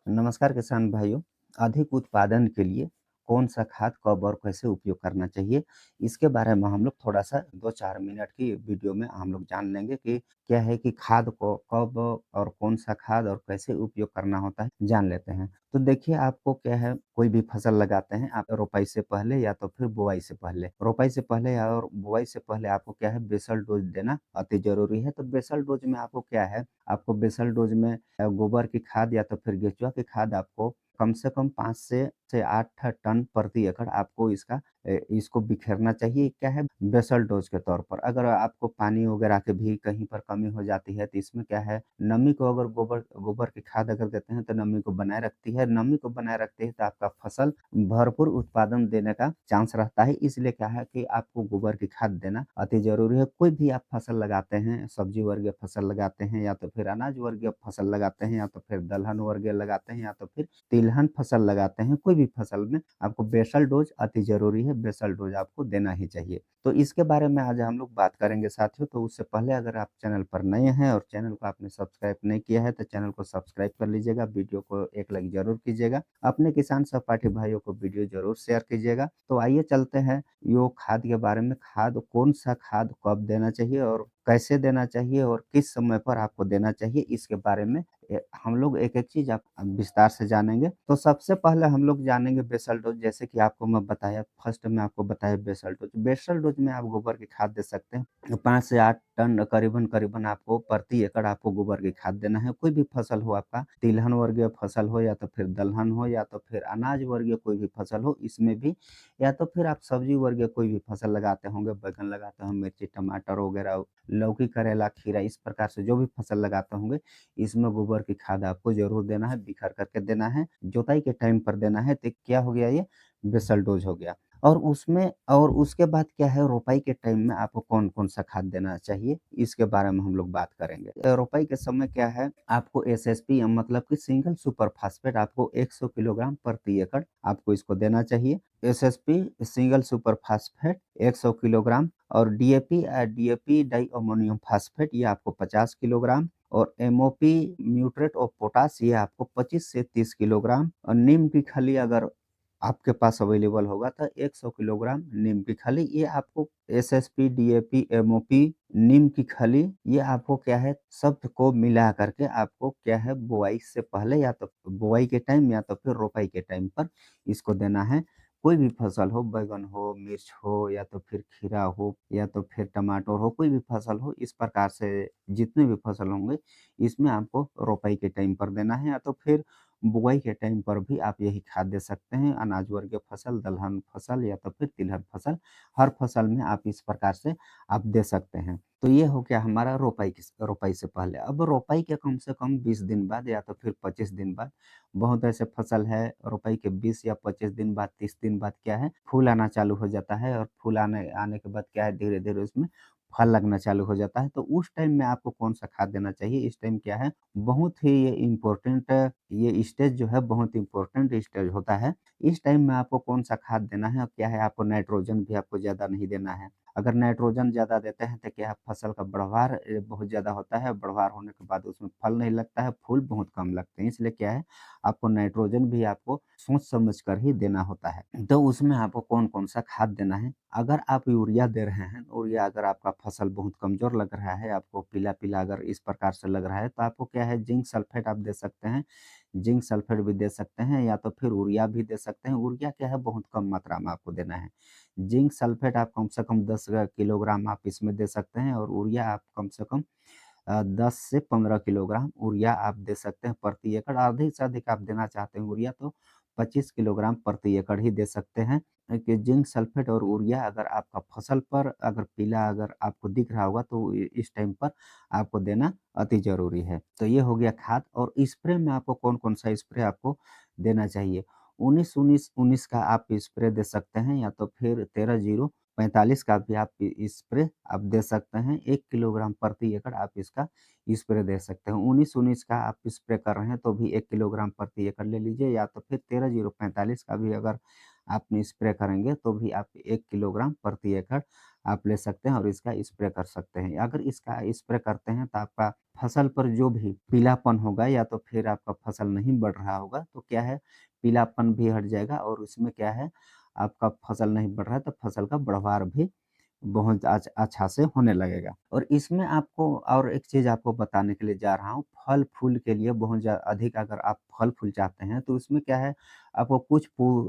नमस्कार किसान भाइयों। अधिक उत्पादन के लिए कौन-सा खाद कब और कैसे उपयोग करना चाहिए? इसके बारे में हम लोग थोड़ा-सा 2-4 मिनट की वीडियो में हम लोग जान लेंगे कि क्या है कि खाद को कब और कौन-सा खाद और कैसे उपयोग करना होता है, जान लेते हैं। तो देखिए आपको क्या है, कोई भी फसल लगाते हैं आप रोपाई से पहले या तो फिर बुआई से पहले। रोपाई से पहले या और बुआई से पहले आपको क्या है, बेसल डोज़ देना अति ज़रूरी है। तो बेसल डोज़ में आपको क्या है, आपको बेसल डोज़ में गोबर की खाद या तो फिर केंचुआ की खाद आपको कम से कम 5 से 8 टन प्रति एकड़ आपको इसको बिखेरना चाहिए। क्या है, बेसल डोज़ के तौर पर। अगर आपको पानी वगैरह की भी कहीं पर कमी हो जाती है तो इसमें क्या है, नमी को अगर गोबर गोबर की खाद अगर देते हैं तो नमी को बनाए रखती है। नमी को बनाए रखती है तो आपका फसल भरपूर उत्पादन देने का चांस रहता है। इसलिए क्या है कि आपको गोबर की खाद देना अति ज़रूरी है। कोई भी आप फसल लगाते हैं, सब्जी वर्गीय फसल लगाते हैं या तो फिर अनाज वर्गीय फसल लगाते हैं या तो फिर दलहन वर्गीय लगाते हैं या तो फिर तिलहन फसल लगाते हैं, कोई भी फसल में आपको बेसल डोज़ अति ज़रूरी है, बेसल डोज़ आपको देना ही चाहिए। तो इसके बारे में आज हम लोग बात करेंगे साथियों। तो उससे पहले अगर आप चैनल पर नए हैं और चैनल को आपने सब्सक्राइब नहीं किया है तो चैनल को सब्सक्राइब कर लीजिएगा, वीडियो को एक लाइक ज़रूर कीजिएगा। अपने किसान सहपाठी भाइयों को वीडियो ज़रूर शेयर कीजिएगा। तो आइए चलते हैं यो खाद के बारे में। खाद कौन-सा खाद कब देना चाहिए और कैसे देना चाहिए और किस समय पर आपको देना चाहिए, इसके बारे में हम लोग एक-एक चीज़ आप विस्तार से जानेंगे। तो सबसे पहले हम लोग जानेंगे बेसल डोज़। जैसे कि आपको मैं बताया, फर्स्ट में आपको बताया बेसल डोज़। बेसल डोज़ में आप गोबर की खाद दे सकते हैं। 5 से 8 टन करीबन-करीबन आपको प्रति एकड़ आपको गोबर की खाद देना है। कोई भी फसल हो आपका, तिलहन वर्गीय फसल हो या तो फिर दलहन हो या तो फिर अनाज वर्गीय कोई भी फसल हो, इसमें भी या तो फिर आप सब्जी वर्गीय कोई भी फसल लगाते होंगे, बैंगन लगाते हो, मिर्ची, टमाटर वगैरह, लौकी, करेला, खीरा, इस प्रकार से जो भी फसल लगाते होंगे, इसमें गोबर की खाद आपको ज़रूर देना है, बिखर करके देना है। जुताई के टाइम पर देना है। तो क्या हो गया, ये बेसल डोज़ हो गया। और उसके बाद क्या है, रोपाई के टाइम में आपको कौन-कौन सा खाद देना चाहिए, इसके बारे में हम लोग बात करेंगे। रोपाई के समय क्या है, आपको एसएसपी मतलब कि सिंगल सुपर फास्फेट आपको 100 किलोग्राम प्रति एकड़ आपको इसको देना चाहिए। SSP single super phosphate 100 kilogram और डीएपी डाई अमोनियम फास्फेट ये आपको 50 किलोग्राम और एमओपी म्यूट्रेट ऑफ पोटाश ये आपको 25 से 30 किलोग्राम और नीम की खली अगर आपके पास अवेलेबल होगा तो 100 किलोग्राम नीम की खली ये आपको एसएसपी, डीएपी, एमओपी, नीम की खली ये आपको क्या है, सबको मिला करके आपको क्या है, बुआई से पहले या तो बुआई के टाइम या तो फिर रोपाई के टाइम पर इसको देना है। कोई भी फसल हो, बैंगन हो, मिर्च हो या तो फिर खीरा हो या तो फिर टमाटर हो, कोई भी फसल हो, इस प्रकार से जितने भी फसल होंगे, इसमें आपको रोपाई के टाइम पर देना है या तो फिर बुआई के टाइम पर भी आप यही खाद दे सकते हैं। अनाज वर्गीय फसल, दलहन फसल या तो फिर तिलहन फसल, हर फसल में आप इस प्रकार से आप दे सकते हैं। तो ये हो गया हमारा रोपाई से पहले। अब रोपाई के कम से कम 20 दिन बाद या तो फिर 25 दिन बाद, बहुत ऐसे फसल है रोपाई के 20 या 25 दिन बाद, 30 दिन बाद क्या है, फूल आना चालू हो जाता है और फूल आने आने के बाद क्या है, धीरे-धीरे उसमें फल लगना चालू हो जाता है। तो उस टाइम में आपको कौन-सा खाद देना चाहिए? इस टाइम क्या है, बहुत ही ये इम्पोर्टेंट, ये स्टेज जो है बहुत इम्पोर्टेंट स्टेज होता है। इस टाइम में आपको कौन-सा खाद देना है और क्या है, आपको नाइट्रोजन भी आपको ज़्यादा नहीं देना है। अगर नाइट्रोजन ज़्यादा देते हैं तो क्या है, फसल का बढ़वार बहुत ज़्यादा होता है, बढ़वार होने के बाद उसमें फल नहीं लगता है, फूल बहुत कम लगते हैं। इसलिए क्या है, आपको नाइट्रोजन भी आपको सोच समझ कर ही देना होता है। तो उसमें आपको कौन-कौन सा खाद देना है? अगर आप यूरिया दे रहे हैं, यूरिया अगर आपका फसल बहुत कमज़ोर लग रहा है, आपको पीला-पीला अगर इस प्रकार से लग रहा है, तो आपको क्या है, जिंक सल्फेट आप दे सकते हैं। जिंक सल्फेट भी दे सकते हैं या तो फिर यूरिया भी दे सकते हैं। यूरिया क्या है, बहुत कम मात्रा में आपको देना है। जिंक सल्फेट आप कम से कम 10 किलोग्राम आप इसमें दे सकते हैं और यूरिया आप कम से कम 10 से 15 किलोग्राम यूरिया आप दे सकते हैं प्रति एकड़। अधिक से अधिक आप देना चाहते हैं यूरिया तो 25 किलोग्राम प्रति एकड़ ही दे सकते हैं। कि जिंक सल्फेट और यूरिया अगर आपका फसल पर अगर पीला अगर आपको दिख रहा होगा तो इस टाइम पर आपको देना अति ज़रूरी है। तो ये हो गया खाद। और स्प्रे में आपको कौन-कौन सा स्प्रे आपको देना चाहिए? 19-19-19 का आप स्प्रे दे सकते हैं या तो फिर 13-0-45 का भी आप स्प्रे आप दे सकते हैं। 1 किलोग्राम प्रति एकड़ आप इसका स्प्रे दे सकते हैं। 19-19 का आप स्प्रे कर रहे हैं तो भी 1 किलोग्राम प्रति एकड़ ले लीजिए या तो फिर 13-0-45 का भी अगर आप स्प्रे करेंगे तो भी आप 1 किलोग्राम प्रति एकड़ आप ले सकते हैं और इसका स्प्रे कर सकते हैं। अगर इसका स्प्रे करते हैं तो आपका फसल पर जो भी पीलापन होगा या तो फिर आपका फसल नहीं बढ़ रहा होगा, तो क्या है पीलापन भी हट जाएगा और उसमें क्या है आपका फसल नहीं बढ़ रहा है तो फसल का बढ़वार भी बहुत अच्छा से होने लगेगा। और इसमें आपको और एक चीज़ आपको बताने के लिए जा रहा हूँ, फल-फूल के लिए बहुत अधिक अगर आप फल-फूल चाहते हैं, तो उसमें क्या है, आपको कुछ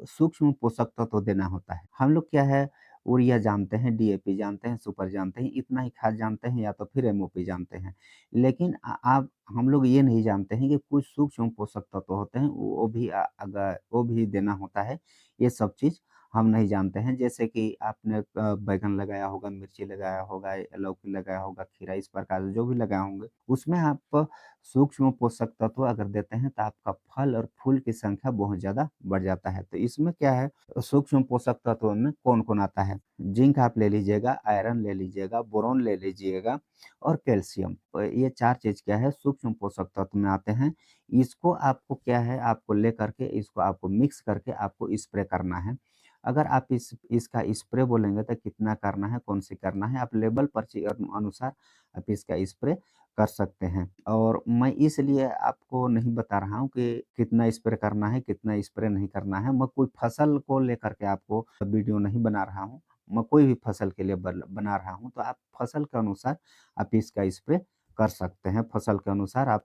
सूक्ष्म पोषक तत्व तो देना होता है। हम लोग क्या है, यूरिया जानते हैं, डीएपी जानते हैं, सुपर जानते हैं, इतना ही खाद जानते हैं या तो फिर एमओपी जानते हैं। लेकिन आप हम लोग ये नहीं जानते हैं कि कुछ सूक्ष्म पोषक तत्व होते हैं, वो भी अगर वो भी देना होता है। ये सब चीज़ हम नहीं जानते हैं। जैसे कि आपने बैंगन लगाया होगा, मिर्ची लगाया होगा, लौकी लगाया होगा, खीरा इस प्रकार से जो भी लगाए होंगे, उसमें आप सूक्ष्म पोषक तत्व अगर देते हैं तो आपका फल और फूल की संख्या बहुत ज़्यादा बढ़ जाता है। तो इसमें क्या है सूक्ष्म पोषक तत्वों में कौन-कौन आता है? जिंक आप ले लीजिएगा, आयरन ले लीजिएगा, बोरॉन ले लीजिएगा और कैल्शियम। ये 4 चीज़ क्या है सूक्ष्म पोषक तत्व में आते हैं। इसको आपको क्या है आपको लेकर के इसको आपको मिक्स करके आपको स्प्रे करना है। अगर आप इसका स्प्रे बोलेंगे तो कितना करना है, कौन-सी करना है, आप लेवल पर्ची अनुसार आप इसका स्प्रे कर सकते हैं। और मैं इसलिए आपको नहीं बता रहा हूँ कि कितना स्प्रे करना है, कितना स्प्रे नहीं करना है। मैं कोई फसल को लेकर के आपको वीडियो नहीं बना रहा हूँ। मैं कोई भी फसल के लिए बना रहा हूँ, तो आप फसल के अनुसार आप इसका स्प्रे कर सकते हैं। फसल के अनुसार आप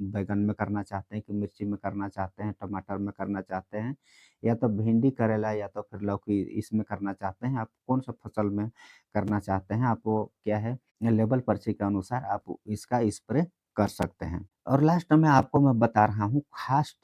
बैंगन में करना चाहते हैं कि मिर्ची में करना चाहते हैं, टमाटर में करना चाहते हैं या तो भिंडी, करेला या तो फिर लौकी इसमें करना चाहते हैं, आप कौन-सा फसल में करना चाहते हैं, आप वो क्या है लेवल पर्ची के अनुसार आप इसका स्प्रे कर सकते हैं। और लास्ट में आपको मैं बता रहा हूँ खास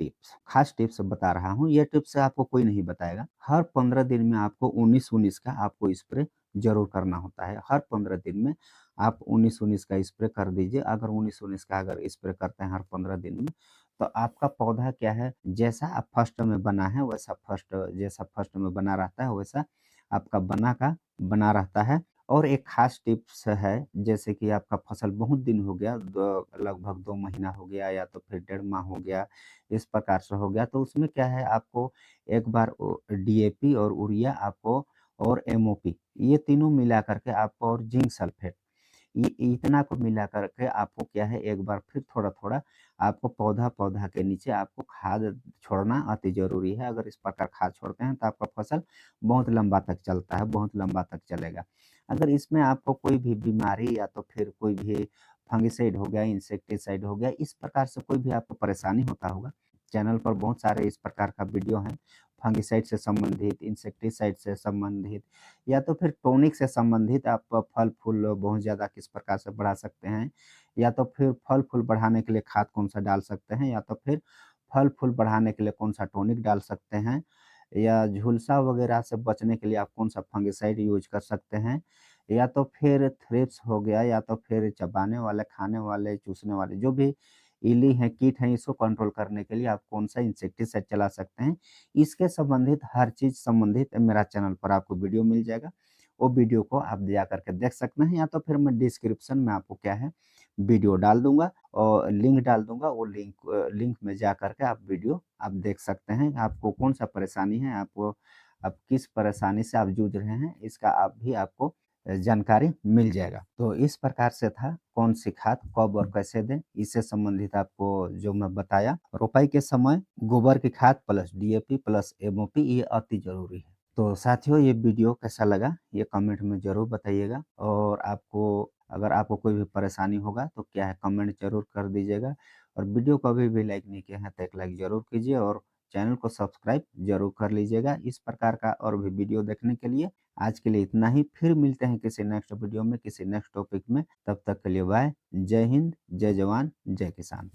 टिप्स बता रहा हूँ, ये टिप्स आपको कोई नहीं बताएगा। हर 15 दिन में आपको 19-19 का आपको स्प्रे ज़रूर करना होता है। हर 15 दिन में आप 19-19 का स्प्रे कर दीजिए। अगर 19-19 का अगर स्प्रे करते हैं हर 15 दिन में, तो आपका पौधा क्या है, जैसा आप फर्स्ट में बना है वैसा फर्स्ट में बना रहता है, वैसा आपका बना का बना रहता है। और एक खास टिप्स है, जैसे कि आपका फसल बहुत दिन हो गया, लगभग 2 महीना हो गया या तो फिर डेढ़ माह हो गया, इस प्रकार से हो गया, तो उसमें क्या है आपको एक बार डीएपी और यूरिया आपको और एमओपी ये तीनों मिला करके आपको और जिंक सल्फेट ये इतना को मिला करके आपको क्या है एक बार फिर थोड़ा-थोड़ा आपको पौधा-पौधा के नीचे आपको खाद छोड़ना अति ज़रूरी है। अगर इस प्रकार खाद छोड़ते हैं तो आपका फसल बहुत लंबा तक चलता है, बहुत लंबा तक चलेगा। अगर इसमें आपको कोई भी बीमारी या तो फिर कोई भी फंगिसाइड हो गया, इंसेक्टिसाइड हो गया, इस प्रकार से कोई भी आपको परेशानी होता होगा, चैनल पर बहुत सारे इस प्रकार का वीडियो हैं, फंगिसाइड से संबंधित, इंसेक्टिसाइड से संबंधित या तो फिर टॉनिक से संबंधित आप फल-फूल बहुत ज़्यादा किस प्रकार से बढ़ा सकते हैं, या तो फिर फल-फूल बढ़ाने के लिए खाद कौन-सा डाल सकते हैं, या तो फिर फल-फूल बढ़ाने के लिए कौन-सा टॉनिक डाल सकते हैं, या झुलसा वगैरह से बचने के लिए आप कौन-सा फंगिसाइड यूज़ कर सकते हैं, या तो फिर थ्रिप्स हो गया, या तो फिर चबाने वाले, खाने वाले, चूसने वाले जो भी इल्ली हैं, कीट हैं, इसको कंट्रोल करने के लिए आप कौन-सा इंसेक्टिसाइड चला सकते हैं। इसके संबंधित हर चीज़ संबंधित मेरा चैनल पर आपको वीडियो मिल जाएगा। वो वीडियो को आप जा कर के देख सकते हैं या तो फिर मैं डिस्क्रिप्शन में आपको क्या है वीडियो डाल दूँगा और लिंक डाल दूँगा। वो लिंक में जा कर के आप वीडियो आप देख सकते हैं। आपको कौन-सा परेशानी है, आप किस परेशानी से आप जूझ रहे हैं, इसका आपको जानकारी मिल जाएगा। तो इस प्रकार से था कौन-सी खाद कब और कैसे दें, इससे संबंधित आपको जो मैं बताया। रोपाई के समय गोबर की खाद प्लस डीएपी प्लस एमओपी ये अति ज़रूरी है। तो साथियों ये वीडियो कैसा लगा ये कमेंट में ज़रूर बताइएगा और अगर आपको कोई भी परेशानी होगा तो क्या है कमेंट ज़रूर कर दीजिएगा और वीडियो को अभी भी लाइक नहीं किया है तो एक लाइक ज़रूर कीजिए और चैनल को सब्सक्राइब ज़रूर कर लीजिएगा इस प्रकार का और भी वीडियो देखने के लिए। आज के लिए इतना ही, फिर मिलते हैं किसी नेक्स्ट वीडियो में, किसी नेक्स्ट टॉपिक में। तब तक के लिए बाय। जय हिंद, जय जवान, जय किसान।